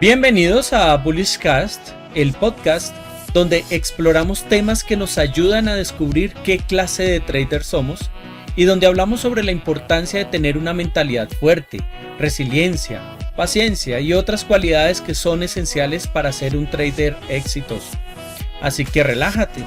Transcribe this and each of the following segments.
Bienvenidos a Bullishcast, el podcast donde exploramos temas que nos ayudan a descubrir qué clase de trader somos y donde hablamos sobre la importancia de tener una mentalidad fuerte, resiliencia, paciencia y otras cualidades que son esenciales para ser un trader exitoso. Así que relájate,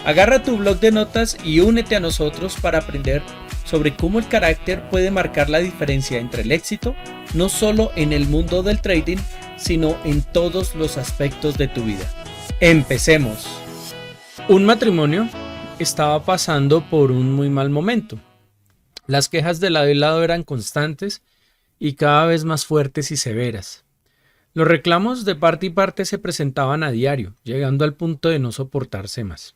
agarra tu bloc de notas y únete a nosotros para aprender sobre cómo el carácter puede marcar la diferencia entre el éxito, no solo en el mundo del trading, sino en todos los aspectos de tu vida. Empecemos. Un matrimonio estaba pasando por un muy mal momento. Las quejas de lado y lado eran constantes y cada vez más fuertes y severas. Los reclamos de parte y parte se presentaban a diario, llegando al punto de no soportarse más.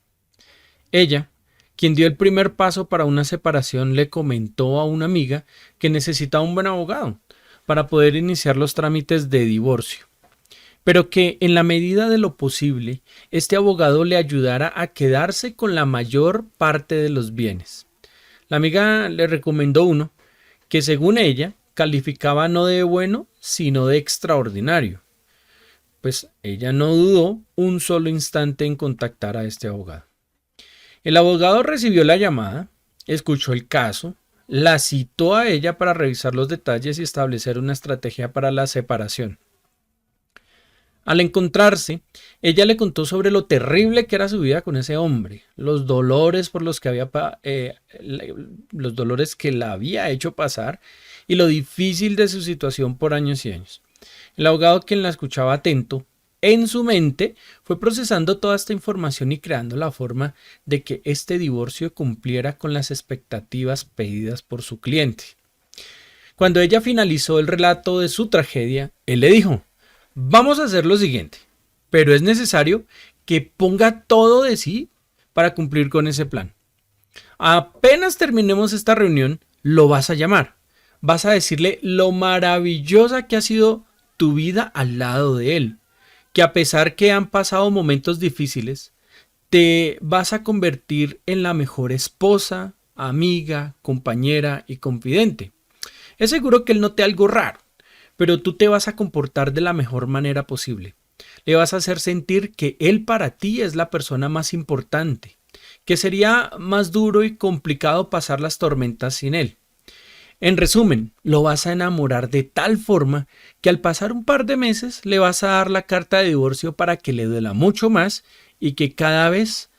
Ella, quien dio el primer paso para una separación, le comentó a una amiga que necesitaba un buen abogado para poder iniciar los trámites de divorcio, pero que en la medida de lo posible este abogado le ayudara a quedarse con la mayor parte de los bienes. La amiga le recomendó uno que, según ella, calificaba no de bueno, sino de extraordinario. Pues ella no dudó un solo instante en contactar a este abogado. El abogado recibió la llamada, escuchó el caso, la citó a ella para revisar los detalles y establecer una estrategia para la separación. Al encontrarse, ella le contó sobre lo terrible que era su vida con ese hombre, los dolores por los que los dolores que la había hecho pasar y lo difícil de su situación por años y años. El abogado, quien la escuchaba atento, en su mente fue procesando toda esta información y creando la forma de que este divorcio cumpliera con las expectativas pedidas por su cliente. Cuando ella finalizó el relato de su tragedia, él le dijo: vamos a hacer lo siguiente, pero es necesario que ponga todo de sí para cumplir con ese plan. Apenas terminemos esta reunión, lo vas a llamar. Vas a decirle lo maravillosa que ha sido tu vida al lado de él, que a pesar que han pasado momentos difíciles, te vas a convertir en la mejor esposa, amiga, compañera y confidente. Es seguro que él note algo raro, pero tú te vas a comportar de la mejor manera posible. Le vas a hacer sentir que él para ti es la persona más importante, que sería más duro y complicado pasar las tormentas sin él. En resumen, lo vas a enamorar de tal forma que al pasar un par de meses le vas a dar la carta de divorcio para que le duela mucho más y que cada vez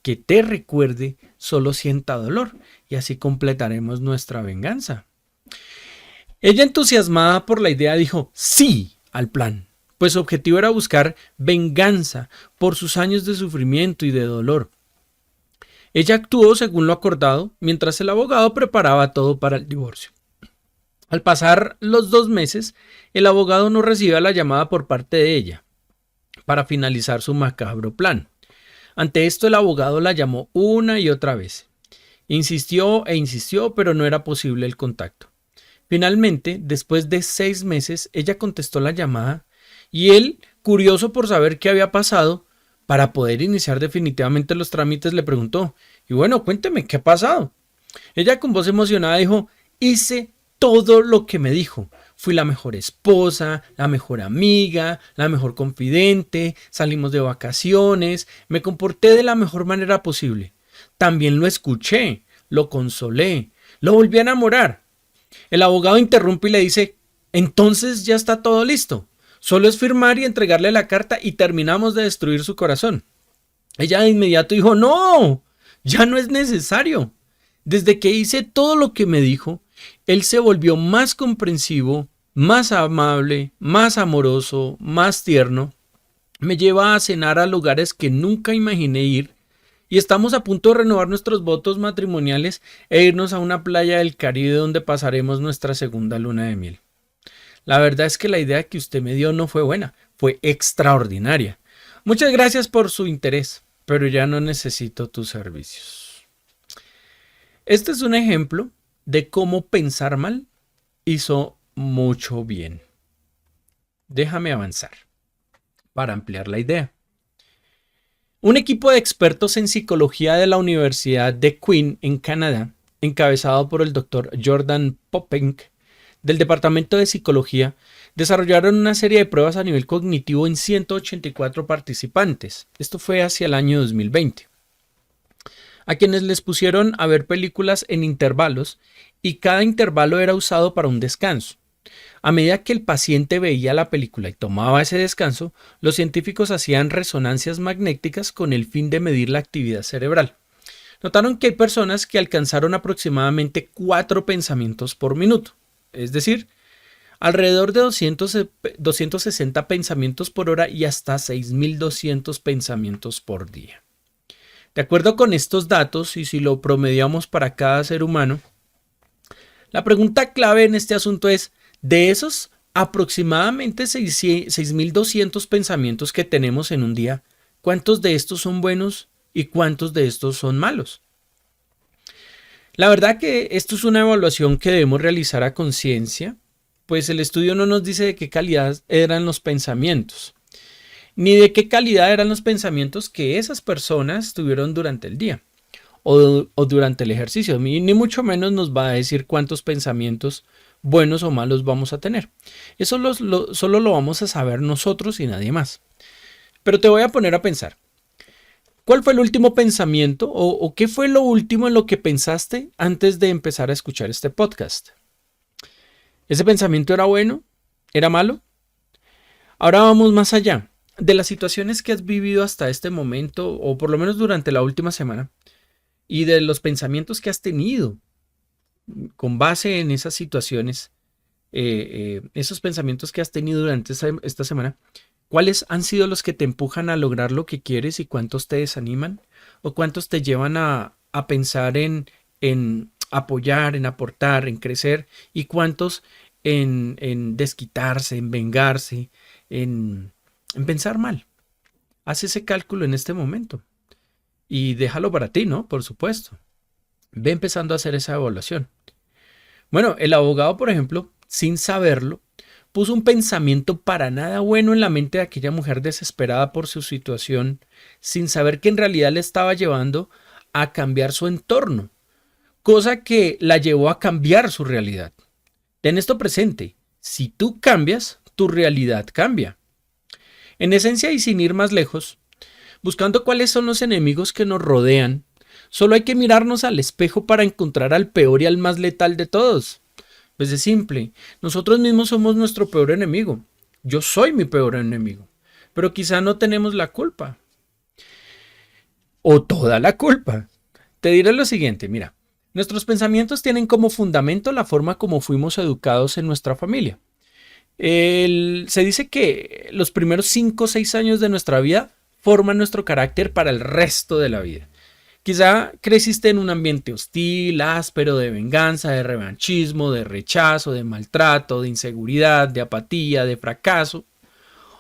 que te recuerde solo sienta dolor, y así completaremos nuestra venganza. Ella, entusiasmada por la idea, dijo sí al plan, pues su objetivo era buscar venganza por sus años de sufrimiento y de dolor. Ella actuó según lo acordado, mientras el abogado preparaba todo para el divorcio. Al pasar los 2 meses, el abogado no recibía la llamada por parte de ella para finalizar su macabro plan. Ante esto, el abogado la llamó una y otra vez. Insistió e insistió, pero no era posible el contacto. Finalmente, después de 6 meses, ella contestó la llamada y él, curioso por saber qué había pasado, para poder iniciar definitivamente los trámites, le preguntó: y bueno, cuénteme, ¿qué ha pasado? Ella, con voz emocionada, dijo: hice todo lo que me dijo. Fui la mejor esposa, la mejor amiga, la mejor confidente, salimos de vacaciones, me comporté de la mejor manera posible. También lo escuché, lo consolé, lo volví a enamorar. El abogado interrumpe y le dice: entonces ya está todo listo. Solo es firmar y entregarle la carta y terminamos de destruir su corazón. Ella de inmediato dijo: no, ya no es necesario. Desde que hice todo lo que me dijo, él se volvió más comprensivo, más amable, más amoroso, más tierno. Me lleva a cenar a lugares que nunca imaginé ir y estamos a punto de renovar nuestros votos matrimoniales e irnos a una playa del Caribe donde pasaremos nuestra segunda luna de miel. La verdad es que la idea que usted me dio no fue buena, fue extraordinaria. Muchas gracias por su interés, pero ya no necesito tus servicios. Este es un ejemplo de cómo pensar mal hizo mucho bien. Déjame avanzar para ampliar la idea. Un equipo de expertos en psicología de la Universidad de Queen en Canadá, encabezado por el Dr. Jordan Popenk, del Departamento de Psicología desarrollaron una serie de pruebas a nivel cognitivo en 184 participantes. Esto fue hacia el año 2020. A quienes les pusieron a ver películas en intervalos y cada intervalo era usado para un descanso. A medida que el paciente veía la película y tomaba ese descanso, los científicos hacían resonancias magnéticas con el fin de medir la actividad cerebral. Notaron que hay personas que alcanzaron aproximadamente 4 pensamientos por minuto, es decir, alrededor de 260 pensamientos por hora y hasta 6.200 pensamientos por día. De acuerdo con estos datos, y si lo promediamos para cada ser humano, la pregunta clave en este asunto es, de esos aproximadamente 6.200 pensamientos que tenemos en un día, ¿cuántos de estos son buenos y cuántos de estos son malos? La verdad que esto es una evaluación que debemos realizar a conciencia, pues el estudio no nos dice de qué calidad eran los pensamientos, ni de qué calidad eran los pensamientos que esas personas tuvieron durante el día o durante el ejercicio, ni mucho menos nos va a decir cuántos pensamientos buenos o malos vamos a tener. Eso solo lo vamos a saber nosotros y nadie más. Pero te voy a poner a pensar. ¿Cuál fue el último pensamiento o qué fue lo último en lo que pensaste antes de empezar a escuchar este podcast? ¿Ese pensamiento era bueno? ¿Era malo? Ahora vamos más allá. De las situaciones que has vivido hasta este momento, o por lo menos durante la última semana, y de los pensamientos que has tenido con base en esas situaciones, esos pensamientos que has tenido durante esta semana, ¿cuáles han sido los que te empujan a lograr lo que quieres y cuántos te desaniman? ¿O cuántos te llevan a pensar en apoyar, en aportar, en crecer? ¿Y cuántos en desquitarse, en vengarse, en pensar mal? Haz ese cálculo en este momento y déjalo para ti, ¿no? Por supuesto. Ve empezando a hacer esa evaluación. Bueno, el abogado, por ejemplo, sin saberlo, puso un pensamiento para nada bueno en la mente de aquella mujer desesperada por su situación, sin saber que en realidad le estaba llevando a cambiar su entorno, cosa que la llevó a cambiar su realidad. Ten esto presente, si tú cambias, tu realidad cambia. En esencia y sin ir más lejos, buscando cuáles son los enemigos que nos rodean, solo hay que mirarnos al espejo para encontrar al peor y al más letal de todos. Pues es simple, nosotros mismos somos nuestro peor enemigo. Yo soy mi peor enemigo, pero quizá no tenemos la culpa. O toda la culpa. Te diré lo siguiente, mira, nuestros pensamientos tienen como fundamento la forma como fuimos educados en nuestra familia. Se dice que los primeros 5 o 6 años de nuestra vida forman nuestro carácter para el resto de la vida. Quizá creciste en un ambiente hostil, áspero, de venganza, de revanchismo, de rechazo, de maltrato, de inseguridad, de apatía, de fracaso.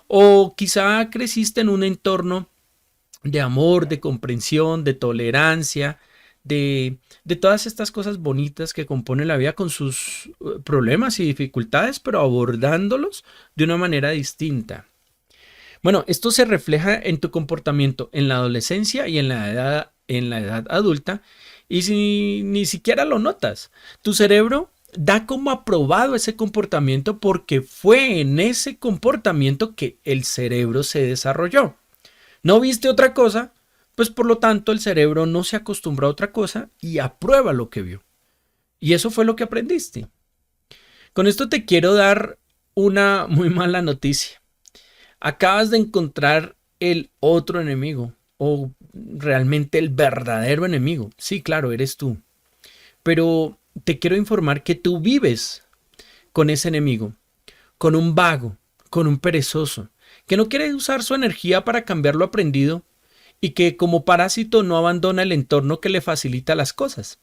O quizá creciste en un entorno de amor, de comprensión, de tolerancia, de todas estas cosas bonitas que componen la vida con sus problemas y dificultades, pero abordándolos de una manera distinta. Bueno, esto se refleja en tu comportamiento en la adolescencia y en la edad adulta, y si ni siquiera lo notas, tu cerebro da como aprobado ese comportamiento porque fue en ese comportamiento que el cerebro se desarrolló. ¿No viste otra cosa? Pues por lo tanto el cerebro no se acostumbró a otra cosa y aprueba lo que vio. Y eso fue lo que aprendiste. Con esto te quiero dar una muy mala noticia. Acabas de encontrar el otro enemigo o realmente el verdadero enemigo. Sí, claro, eres tú. Pero te quiero informar que tú vives con ese enemigo, con un vago, con un perezoso, que no quiere usar su energía para cambiar lo aprendido y que como parásito no abandona el entorno que le facilita las cosas.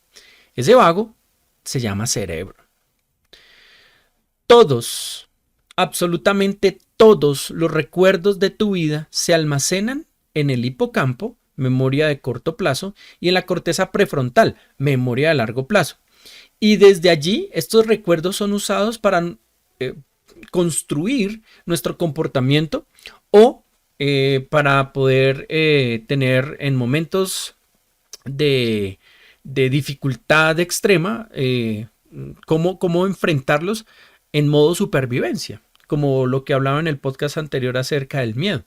Ese vago se llama cerebro. Todos, absolutamente todos los recuerdos de tu vida se almacenan en el hipocampo, memoria de corto plazo, y en la corteza prefrontal, memoria de largo plazo. Y desde allí estos recuerdos son usados para construir nuestro comportamiento o para poder tener en momentos de dificultad extrema cómo enfrentarlos en modo supervivencia, como lo que hablaba en el podcast anterior acerca del miedo,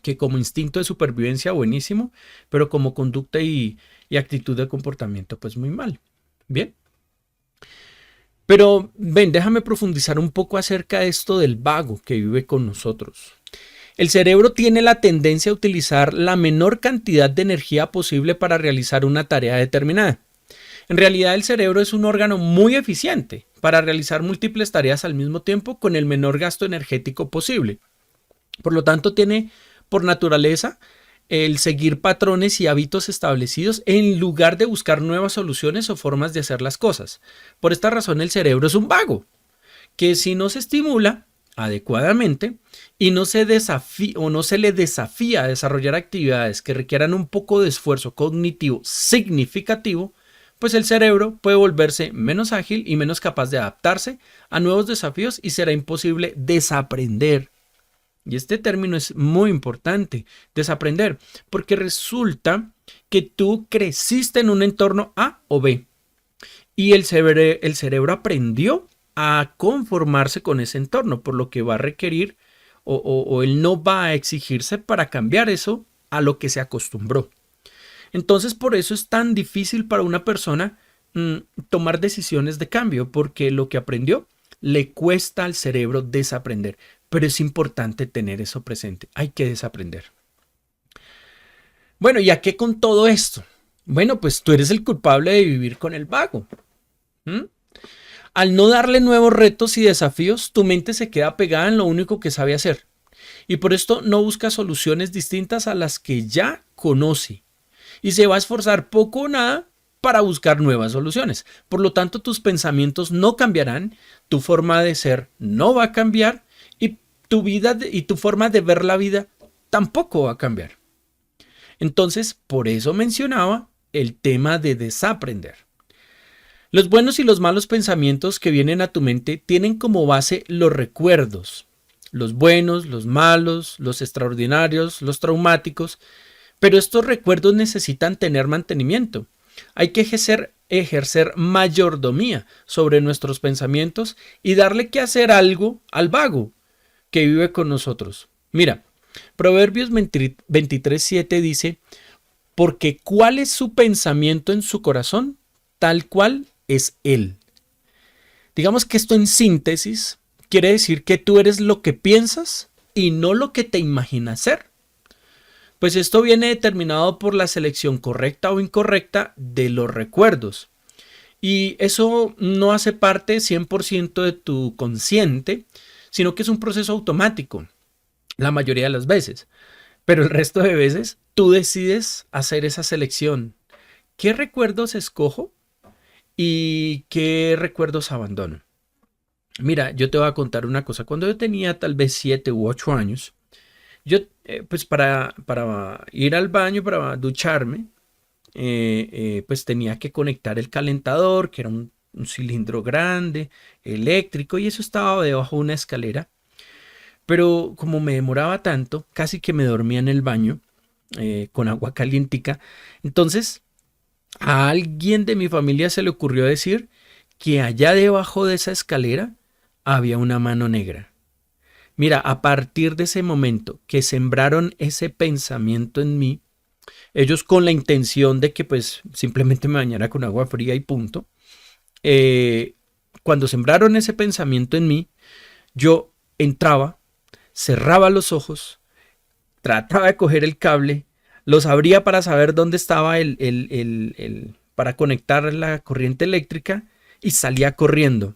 que como instinto de supervivencia buenísimo, pero como conducta y actitud de comportamiento pues muy mal. Bien. Pero ven, déjame profundizar un poco acerca de esto del vago que vive con nosotros. El cerebro tiene la tendencia a utilizar la menor cantidad de energía posible para realizar una tarea determinada. En realidad el cerebro es un órgano muy eficiente para realizar múltiples tareas al mismo tiempo con el menor gasto energético posible. Por lo tanto, tiene por naturaleza el seguir patrones y hábitos establecidos en lugar de buscar nuevas soluciones o formas de hacer las cosas. Por esta razón el cerebro es un vago, que si no se estimula adecuadamente y no se le desafía a desarrollar actividades que requieran un poco de esfuerzo cognitivo significativo, pues el cerebro puede volverse menos ágil y menos capaz de adaptarse a nuevos desafíos y será imposible desaprender. Y este término es muy importante, desaprender, porque resulta que tú creciste en un entorno A o B y el cerebro aprendió a conformarse con ese entorno, por lo que va a requerir o él no va a exigirse para cambiar eso a lo que se acostumbró. Entonces, por eso es tan difícil para una persona tomar decisiones de cambio, porque lo que aprendió le cuesta al cerebro desaprender. Pero es importante tener eso presente. Hay que desaprender. Bueno, ¿y a qué con todo esto? Bueno, pues tú eres el culpable de vivir con el vago. Al no darle nuevos retos y desafíos, tu mente se queda pegada en lo único que sabe hacer. Y por esto no busca soluciones distintas a las que ya conoce. Y se va a esforzar poco o nada para buscar nuevas soluciones. Por lo tanto, tus pensamientos no cambiarán, tu forma de ser no va a cambiar y tu vida y tu forma de ver la vida tampoco va a cambiar. Entonces, por eso mencionaba el tema de desaprender. Los buenos y los malos pensamientos que vienen a tu mente tienen como base los recuerdos. Los buenos, los malos, los extraordinarios, los traumáticos. Pero estos recuerdos necesitan tener mantenimiento. Hay que ejercer mayordomía sobre nuestros pensamientos y darle que hacer algo al vago que vive con nosotros. Mira, Proverbios 23:7 dice, porque cuál es su pensamiento en su corazón, tal cual es él. Digamos que esto en síntesis quiere decir que tú eres lo que piensas y no lo que te imaginas ser. Pues esto viene determinado por la selección correcta o incorrecta de los recuerdos. Y eso no hace parte 100% de tu consciente, sino que es un proceso automático, la mayoría de las veces. Pero el resto de veces tú decides hacer esa selección. ¿Qué recuerdos escojo y qué recuerdos abandono? Mira, yo te voy a contar una cosa. Cuando yo tenía tal vez 7 u 8 años, yo pues para ir al baño, para ducharme, pues tenía que conectar el calentador, que era un cilindro grande, eléctrico, y eso estaba debajo de una escalera. Pero como me demoraba tanto, casi que me dormía en el baño con agua calientica. Entonces, a alguien de mi familia se le ocurrió decir que allá debajo de esa escalera había una mano negra. Mira, a partir de ese momento que sembraron ese pensamiento en mí, ellos con la intención de que pues simplemente me bañara con agua fría y punto, cuando sembraron ese pensamiento en mí, yo entraba, cerraba los ojos, trataba de coger el cable, los abría para saber dónde estaba para conectar la corriente eléctrica y salía corriendo.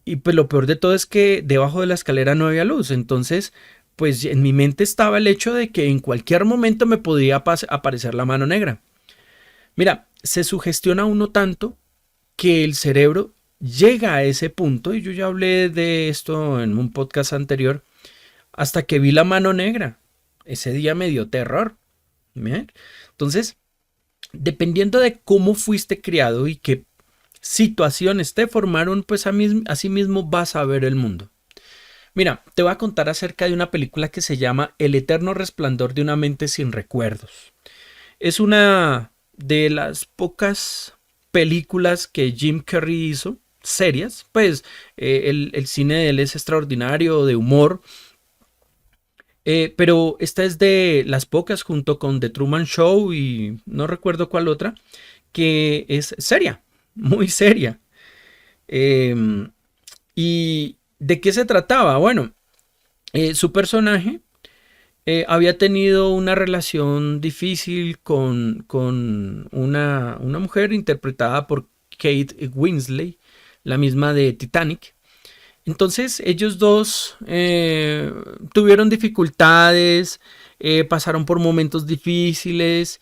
Y pues lo peor de todo es que debajo de la escalera no había luz, entonces pues en mi mente estaba el hecho de que en cualquier momento me podía aparecer la mano negra. Mira, se sugestiona uno tanto que el cerebro llega a ese punto, y yo ya hablé de esto en un podcast anterior, hasta que vi la mano negra. Ese día me dio terror. ¿Bien? Entonces, dependiendo de cómo fuiste criado y qué situaciones te formaron, pues así mismo vas a ver el mundo. Mira, te voy a contar acerca de una película que se llama El eterno resplandor de una mente sin recuerdos. Es una de las pocas películas que Jim Carrey hizo, serias, pues el cine de él es extraordinario, de humor, pero esta es de las pocas junto con The Truman Show y no recuerdo cuál otra, que es seria, muy seria. Eh, ¿Y de qué se trataba? Bueno, su personaje había tenido una relación difícil con una mujer interpretada por Kate Winslet, la misma de Titanic. Entonces ellos dos tuvieron dificultades, pasaron por momentos difíciles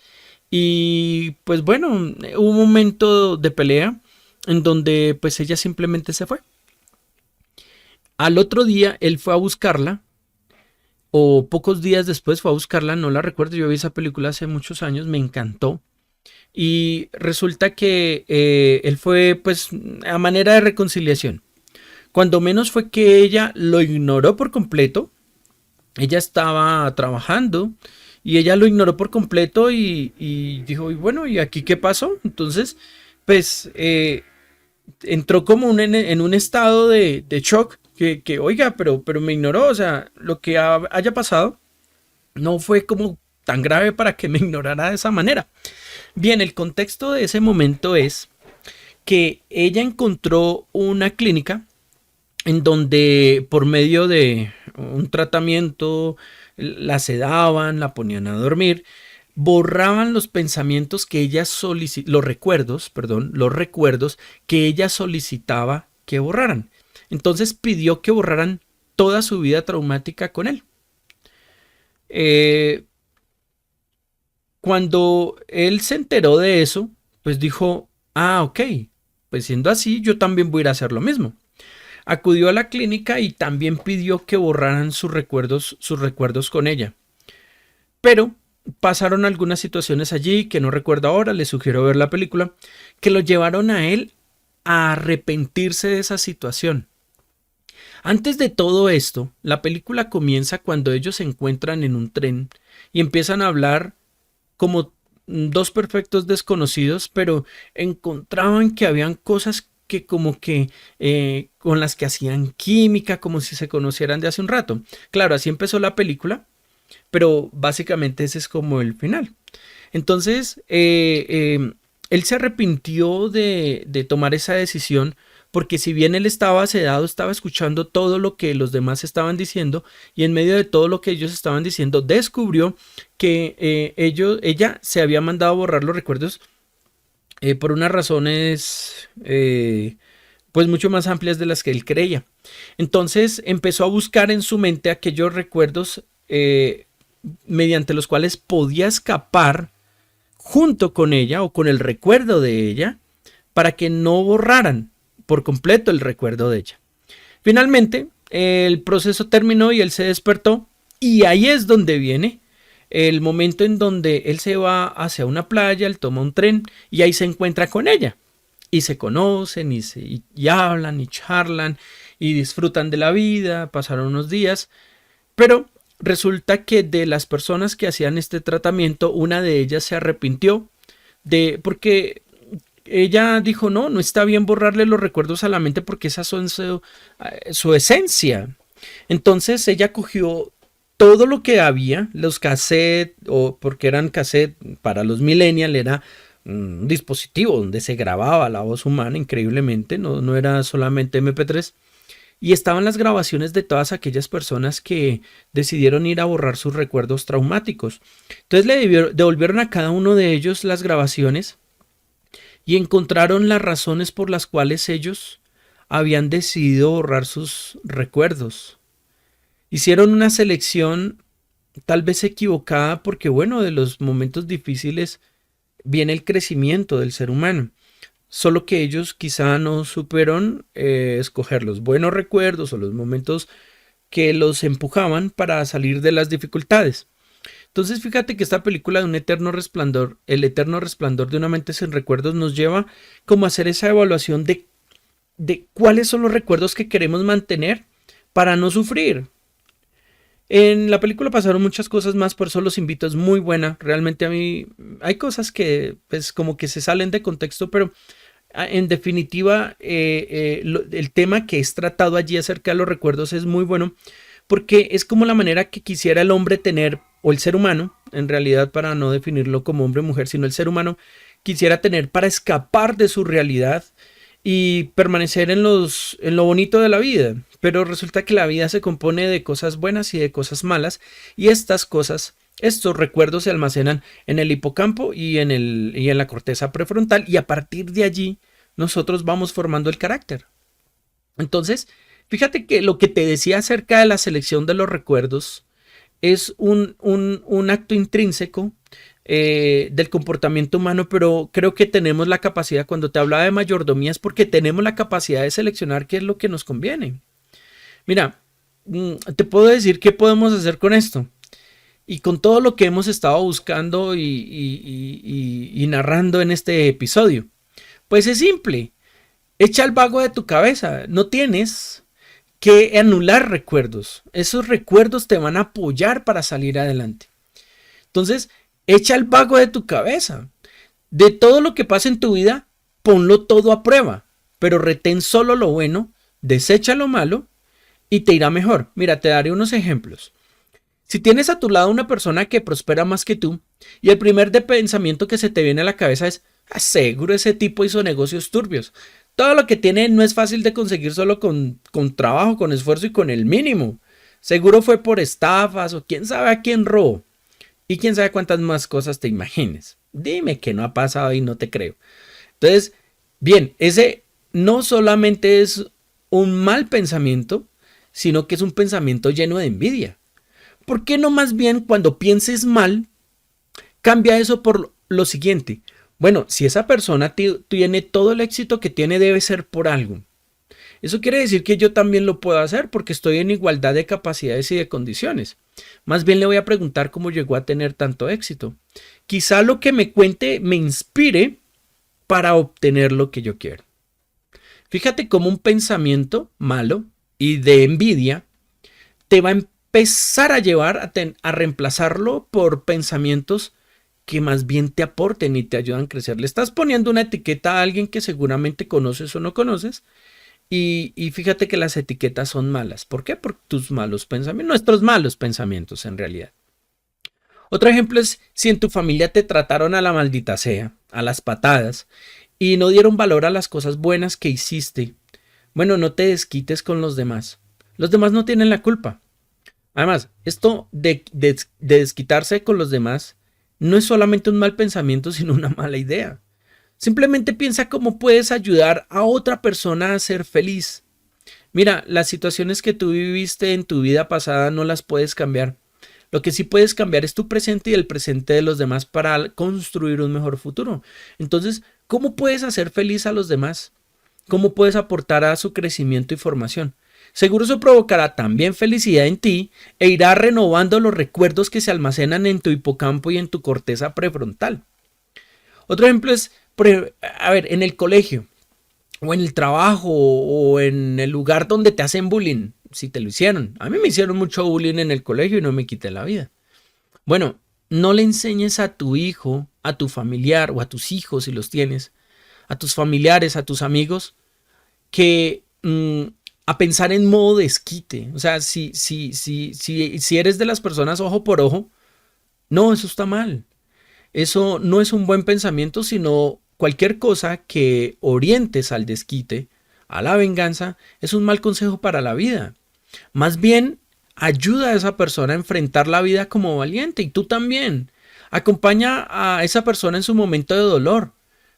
y pues bueno, hubo un momento de pelea en donde pues ella simplemente se fue. Al otro día él fue a buscarla o pocos días después fue a buscarla, no la recuerdo, yo vi esa película hace muchos años, me encantó. Y resulta que él fue pues a manera de reconciliación. Cuando menos fue que ella lo ignoró por completo. Ella estaba trabajando y ella lo ignoró por completo y dijo, y bueno, ¿y aquí qué pasó? Entonces, pues entró como en un estado de shock que oiga, pero me ignoró, o sea, lo que haya pasado no fue como tan grave para que me ignorara de esa manera. Bien, el contexto de ese momento es que ella encontró una clínica en donde por medio de un tratamiento la sedaban, la ponían a dormir, borraban los pensamientos que ella solicitaba, los recuerdos que ella solicitaba que borraran. Entonces pidió que borraran toda su vida traumática con él. Eh, Cuando él se enteró de eso, pues dijo, ah, ok, pues siendo así, yo también voy a ir a hacer lo mismo. Acudió a la clínica y también pidió que borraran sus recuerdos con ella. Pero pasaron algunas situaciones allí que no recuerdo ahora, le sugiero ver la película, que lo llevaron a él a arrepentirse de esa situación. Antes de todo esto, la película comienza cuando ellos se encuentran en un tren y empiezan a hablar como dos perfectos desconocidos, pero encontraban que habían cosas que como que con las que hacían química, como si se conocieran de hace un rato. Claro, así empezó la película, pero básicamente ese es como el final. Entonces, él se arrepintió de tomar esa decisión porque si bien él estaba sedado, estaba escuchando todo lo que los demás estaban diciendo y en medio de todo lo que ellos estaban diciendo, descubrió que ella se había mandado a borrar los recuerdos por unas razones pues mucho más amplias de las que él creía. Entonces empezó a buscar en su mente aquellos recuerdos mediante los cuales podía escapar junto con ella o con el recuerdo de ella para que no borraran por completo el recuerdo de ella. Finalmente, el proceso terminó y él se despertó y ahí es donde viene el momento en donde él se va hacia una playa, él toma un tren y ahí se encuentra con ella y se conocen y hablan y charlan y disfrutan de la vida, pasaron unos días, pero resulta que de las personas que hacían este tratamiento, una de ellas se arrepintió porque ella dijo, no está bien borrarle los recuerdos a la mente porque esas son su esencia. Entonces ella cogió todo lo que había, los cassettes, o porque eran cassettes para los millennials, era un dispositivo donde se grababa la voz humana increíblemente, no era solamente MP3. Y estaban las grabaciones de todas aquellas personas que decidieron ir a borrar sus recuerdos traumáticos. Entonces le devolvieron a cada uno de ellos las grabaciones y encontraron las razones por las cuales ellos habían decidido borrar sus recuerdos. Hicieron una selección tal vez equivocada porque, bueno, de los momentos difíciles viene el crecimiento del ser humano. Solo que ellos quizá no supieron escoger los buenos recuerdos o los momentos que los empujaban para salir de las dificultades. Entonces fíjate que esta película de un eterno resplandor, el eterno resplandor de una mente sin recuerdos, nos lleva como a hacer esa evaluación de cuáles son los recuerdos que queremos mantener para no sufrir. En la película pasaron muchas cosas más, por eso los invito, es muy buena. Realmente a mí hay cosas que pues como que se salen de contexto, pero en definitiva el tema que es tratado allí acerca de los recuerdos es muy bueno porque es como la manera que quisiera el hombre tener, o el ser humano, en realidad para no definirlo como hombre o mujer, sino el ser humano quisiera tener para escapar de su realidad y permanecer en lo bonito de la vida. Pero resulta que la vida se compone de cosas buenas y de cosas malas, y estas cosas, estos recuerdos se almacenan en el hipocampo y en la corteza prefrontal, y a partir de allí nosotros vamos formando el carácter. Entonces, fíjate que lo que te decía acerca de la selección de los recuerdos es un acto intrínseco del comportamiento humano, pero creo que tenemos la capacidad, cuando te hablaba de mayordomía, es porque tenemos la capacidad de seleccionar qué es lo que nos conviene. Mira, te puedo decir qué podemos hacer con esto. Y con todo lo que hemos estado buscando y narrando en este episodio. Pues es simple. Echa el vago de tu cabeza. No tienes que anular recuerdos. Esos recuerdos te van a apoyar para salir adelante. Entonces, echa el vago de tu cabeza. De todo lo que pasa en tu vida, ponlo todo a prueba. Pero retén solo lo bueno, desecha lo malo y te irá mejor. Mira, te daré unos ejemplos. Si tienes a tu lado una persona que prospera más que tú y el primer pensamiento que se te viene a la cabeza es: seguro ese tipo hizo negocios turbios. Todo lo que tiene no es fácil de conseguir solo con trabajo, con esfuerzo y con el mínimo. Seguro fue por estafas o quién sabe a quién robó. Y quién sabe cuántas más cosas te imagines. Dime que no ha pasado y no te creo. Entonces, bien, ese no solamente es un mal pensamiento, sino que es un pensamiento lleno de envidia. ¿Por qué no más bien cuando pienses mal, cambia eso por lo siguiente? Bueno, si esa persona tiene todo el éxito que tiene, debe ser por algo. Eso quiere decir que yo también lo puedo hacer porque estoy en igualdad de capacidades y de condiciones. Más bien le voy a preguntar cómo llegó a tener tanto éxito. Quizá lo que me cuente me inspire para obtener lo que yo quiero. Fíjate cómo un pensamiento malo y de envidia te va a empezar a llevar a reemplazarlo por pensamientos que más bien te aporten y te ayudan a crecer. Le estás poniendo una etiqueta a alguien que seguramente conoces o no conoces. Y fíjate que las etiquetas son malas. ¿Por qué? Por tus malos pensamientos, nuestros malos pensamientos en realidad. Otro ejemplo es si en tu familia te trataron a la maldita sea, a las patadas, y no dieron valor a las cosas buenas que hiciste. Bueno, no te desquites con los demás. Los demás no tienen la culpa. Además, esto de desquitarse con los demás no es solamente un mal pensamiento, sino una mala idea. Simplemente piensa cómo puedes ayudar a otra persona a ser feliz. Mira, las situaciones que tú viviste en tu vida pasada no las puedes cambiar. Lo que sí puedes cambiar es tu presente y el presente de los demás para construir un mejor futuro. Entonces, ¿cómo puedes hacer feliz a los demás? ¿Cómo puedes aportar a su crecimiento y formación? Seguro eso provocará también felicidad en ti e irá renovando los recuerdos que se almacenan en tu hipocampo y en tu corteza prefrontal. Otro ejemplo es, a ver, en el colegio o en el trabajo o en el lugar donde te hacen bullying, si te lo hicieron. A mí me hicieron mucho bullying en el colegio y no me quité la vida. Bueno, no le enseñes a tu hijo, a tu familiar o a tus hijos si los tienes, a tus familiares, a tus amigos, que a pensar en modo desquite. O sea, si eres de las personas ojo por ojo, no, eso está mal. Eso no es un buen pensamiento, sino cualquier cosa que orientes al desquite, a la venganza, es un mal consejo para la vida. Más bien, ayuda a esa persona a enfrentar la vida como valiente, y tú también. Acompaña a esa persona en su momento de dolor.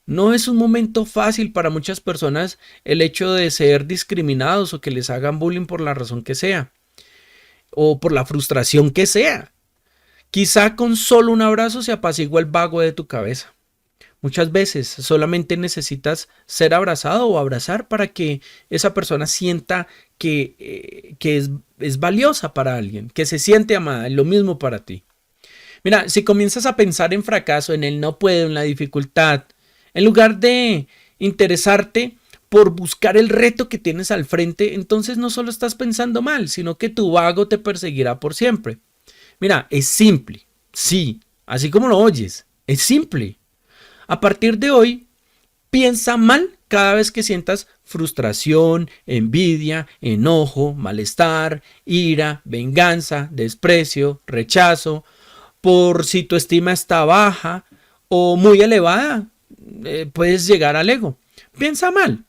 No es un momento fácil para muchas personas el hecho de ser discriminados o que les hagan bullying por la razón que sea, o por la frustración que sea. Quizá con solo un abrazo se apacigua el vago de tu cabeza. Muchas veces solamente necesitas ser abrazado o abrazar para que esa persona sienta que es valiosa para alguien, que se siente amada, lo mismo para ti. Mira, si comienzas a pensar en fracaso, en el no puedo, en la dificultad, en lugar de interesarte por buscar el reto que tienes al frente, entonces no solo estás pensando mal, sino que tu vago te perseguirá por siempre. Mira, es simple, sí, así como lo oyes, es simple. A partir de hoy, piensa mal cada vez que sientas frustración, envidia, enojo, malestar, ira, venganza, desprecio, rechazo, por si tu estima está baja o muy elevada, puedes llegar al ego. Piensa mal.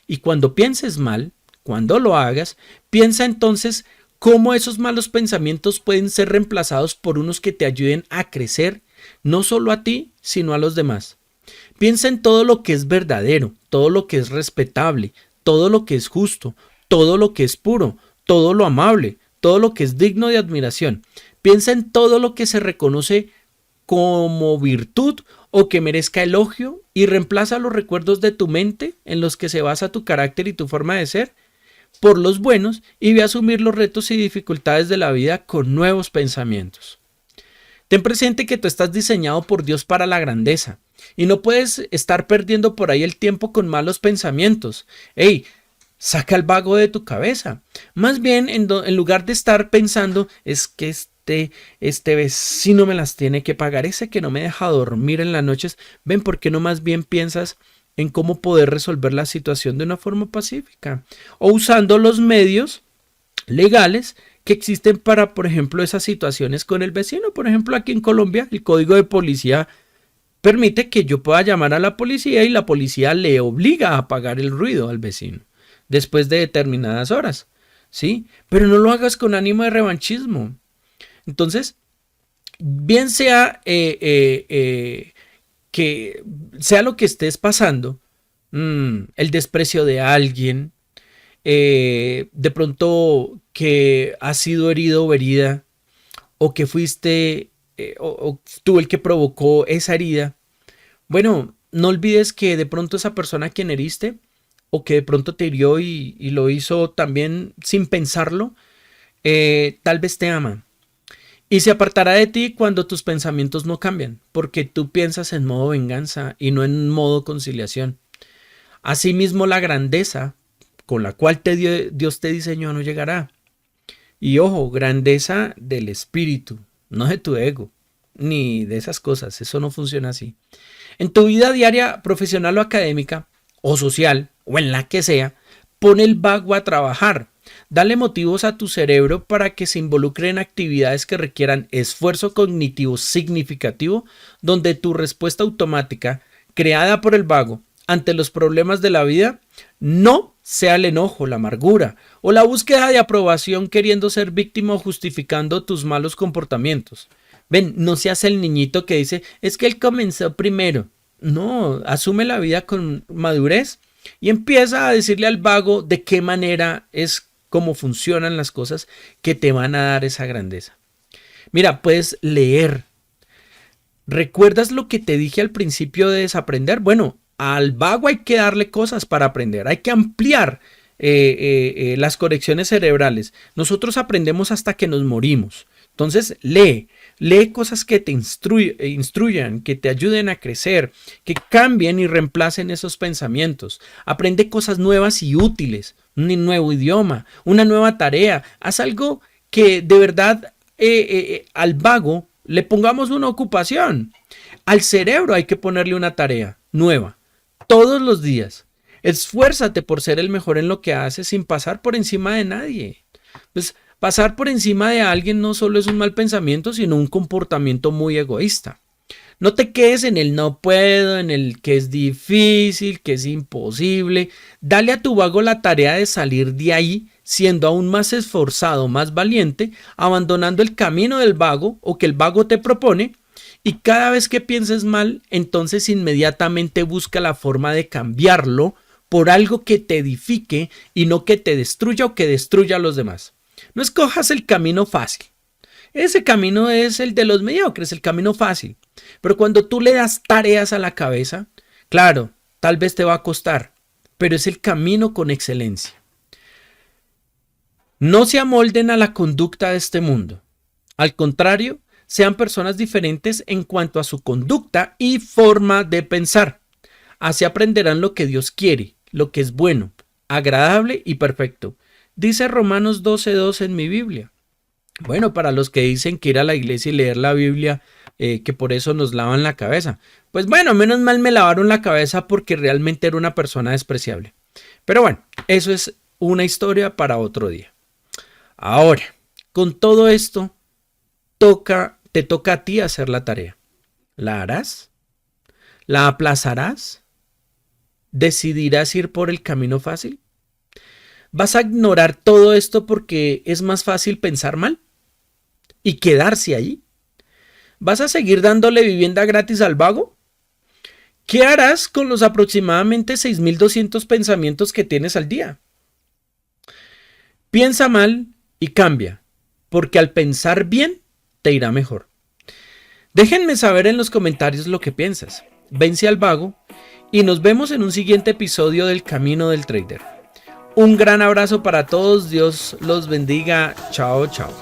Y cuando pienses mal, cuando lo hagas, piensa entonces cómo esos malos pensamientos pueden ser reemplazados por unos que te ayuden a crecer, no solo a ti, sino a los demás. Piensa en todo lo que es verdadero, todo lo que es respetable, todo lo que es justo, todo lo que es puro, todo lo amable, todo lo que es digno de admiración. Piensa en todo lo que se reconoce como virtud o que merezca elogio y reemplaza los recuerdos de tu mente en los que se basa tu carácter y tu forma de ser por los buenos y ve a asumir los retos y dificultades de la vida con nuevos pensamientos. Ten presente que tú estás diseñado por Dios para la grandeza y no puedes estar perdiendo por ahí el tiempo con malos pensamientos. ¡Ey! Saca el vago de tu cabeza. Más bien, en lugar de estar pensando, es que este vecino me las tiene que pagar, ese que no me deja dormir en las noches, ven, ¿por qué no más bien piensas en cómo poder resolver la situación de una forma pacífica? O usando los medios legales que existen para, por ejemplo, esas situaciones con el vecino. Por ejemplo, aquí en Colombia, el Código de Policía permite que yo pueda llamar a la policía y la policía le obliga a apagar el ruido al vecino después de determinadas horas, ¿sí? Pero no lo hagas con ánimo de revanchismo. Entonces, bien sea que sea lo que estés pasando, el desprecio de alguien, de pronto que has sido herido o herida, o que fuiste o tú el que provocó esa herida, bueno, no olvides que de pronto esa persona a quien heriste, o que de pronto te hirió y lo hizo también sin pensarlo, tal vez te ama. Y se apartará de ti cuando tus pensamientos no cambian, porque tú piensas en modo venganza y no en modo conciliación. Asimismo, la grandeza con la cual Dios te diseñó no llegará. Y ojo, grandeza del espíritu, no de tu ego, ni de esas cosas. Eso no funciona así. En tu vida diaria, profesional o académica, o social, o en la que sea, pon el vago a trabajar. Dale motivos a tu cerebro para que se involucre en actividades que requieran esfuerzo cognitivo significativo, donde tu respuesta automática, creada por el vago ante los problemas de la vida, no sea el enojo, la amargura o la búsqueda de aprobación queriendo ser víctima o justificando tus malos comportamientos. Ven, no seas el niñito que dice, es que él comenzó primero. No, asume la vida con madurez y empieza a decirle al vago de qué manera es cómo funcionan las cosas que te van a dar esa grandeza. Mira, puedes leer. ¿Recuerdas lo que te dije al principio de desaprender? Bueno, al vago hay que darle cosas para aprender, hay que ampliar las conexiones cerebrales. Nosotros aprendemos hasta que nos morimos. Entonces, lee cosas que te instruyan, que te ayuden a crecer, que cambien y reemplacen esos pensamientos. Aprende cosas nuevas y útiles, un nuevo idioma, una nueva tarea. Haz algo que de verdad al vago le pongamos una ocupación. Al cerebro hay que ponerle una tarea nueva todos los días. Esfuérzate por ser el mejor en lo que haces sin pasar por encima de nadie. Pues pasar por encima de alguien no solo es un mal pensamiento, sino un comportamiento muy egoísta. No te quedes en el no puedo, en el que es difícil, que es imposible. Dale a tu vago la tarea de salir de ahí siendo aún más esforzado, más valiente, abandonando el camino del vago o que el vago te propone. Y cada vez que pienses mal, entonces inmediatamente busca la forma de cambiarlo por algo que te edifique y no que te destruya o que destruya a los demás. No escojas el camino fácil. Ese camino es el de los mediocres, el camino fácil. Pero cuando tú le das tareas a la cabeza, claro, tal vez te va a costar, pero es el camino con excelencia. No se amolden a la conducta de este mundo. Al contrario, sean personas diferentes en cuanto a su conducta y forma de pensar. Así aprenderán lo que Dios quiere, lo que es bueno, agradable y perfecto. Dice Romanos 12:2 en mi Biblia. Bueno, para los que dicen que ir a la iglesia y leer la Biblia, que por eso nos lavan la cabeza. Pues bueno, menos mal me lavaron la cabeza porque realmente era una persona despreciable. Pero bueno, eso es una historia para otro día. Ahora, con todo esto, te toca a ti hacer la tarea. ¿La harás? ¿La aplazarás? ¿Decidirás ir por el camino fácil? ¿Vas a ignorar todo esto porque es más fácil pensar mal y quedarse ahí? ¿Vas a seguir dándole vivienda gratis al vago? ¿Qué harás con los aproximadamente 6.200 pensamientos que tienes al día? Piensa mal y cambia, porque al pensar bien te irá mejor. Déjenme saber en los comentarios lo que piensas. Vence al vago y nos vemos en un siguiente episodio del Camino del Trader. Un gran abrazo para todos, Dios los bendiga, chao, chao.